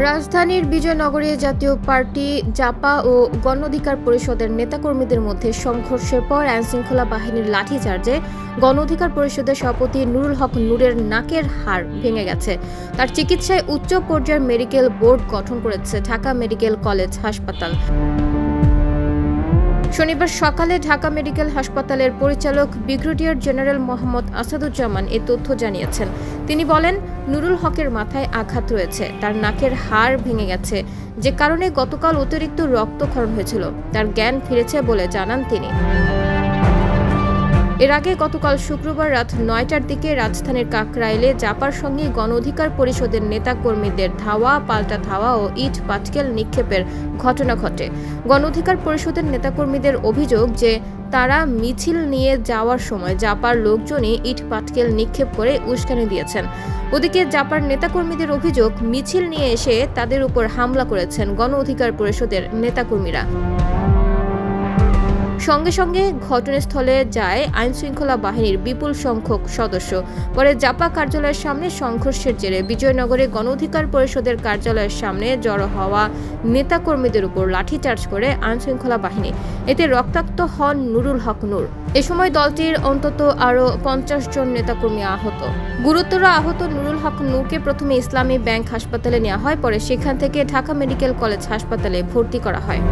রাজধানীর বিজয়নগরে জাতীয় পার্টি, জাপা ও গণ অধিকার পরিষদের নেতাকর্মীদের মধ্যে সংঘর্ষের পর আইনশৃঙ্খলা বাহিনীর লাঠিচার্জে গণ অধিকার পরিষদের সভাপতি নুরুল হক নূরের নাকের হাড় ভেঙে গেছে। তার চিকিৎসায় উচ্চ পর্যায়ের মেডিকেল বোর্ড গঠন করেছে ঢাকা মেডিকেল কলেজ হাসপাতাল। শনিবার সকালে ঢাকা মেডিকেল হাসপাতালের পরিচালক ব্রিগেডিয়ার জেনারেল মোহাম্মদ আসাদুজ্জামান এ তথ্য জানিয়েছেন। তিনি বলেন, নুরুল হকের মাথায় আঘাত রয়েছে, তার নাকের হাড় ভেঙে গেছে, যে কারণে গতকাল অতিরিক্ত রক্তক্ষরণ হয়েছিল। তার জ্ঞান ফিরেছে বলে জানান তিনি। এর আগে গতকাল শুক্রবার রাত ৯টার দিকে রাজধানীর কাকরাইলে জাপার সঙ্গে গণ অধিকার পরিষদের নেতাকর্মীদের ধাওয়া পাল্টা ধাওয়া ও ইট পাটকেল নিক্ষেপের ঘটনা ঘটে। গণ অধিকার পরিষদের নেতাকর্মীদের অভিযোগ যে তারা মিছিল নিয়ে যাওয়ার সময় জাপার লোকজনই ইট পাটকেল নিক্ষেপ করে উস্কানি দিয়েছেন। ওদিকে জাপার নেতাকর্মীদের অভিযোগ, মিছিল নিয়ে এসে তাদের উপর হামলা করেছেন গণ অধিকার পরিষদের নেতাকর্মীরা। সঙ্গে সঙ্গে ঘটনাস্থলে যায় আইনশৃঙ্খলা বাহিনীর বিপুল সংখ্যক সদস্য। পরে জাপা কার্যালয়ের সামনে সংঘর্ষের জেরে বিজয়নগরে গণ অধিকার পরিষদের কার্যালয়ের সামনে জড়ো হওয়া নেতাকর্মীদের উপর লাঠিচার্জ করে আইনশৃঙ্খলা বাহিনী। এতে রক্তাক্ত হন নুরুল হক নূর। এ সময় দলটির অন্তত আরও ৫০ জন নেতাকর্মী আহত। গুরুতর আহত নুরুল হক নূরকে প্রথমে ইসলামী ব্যাংক হাসপাতালে নেওয়া হয়, পরে সেখান থেকে ঢাকা মেডিকেল কলেজ হাসপাতালে ভর্তি করা হয়।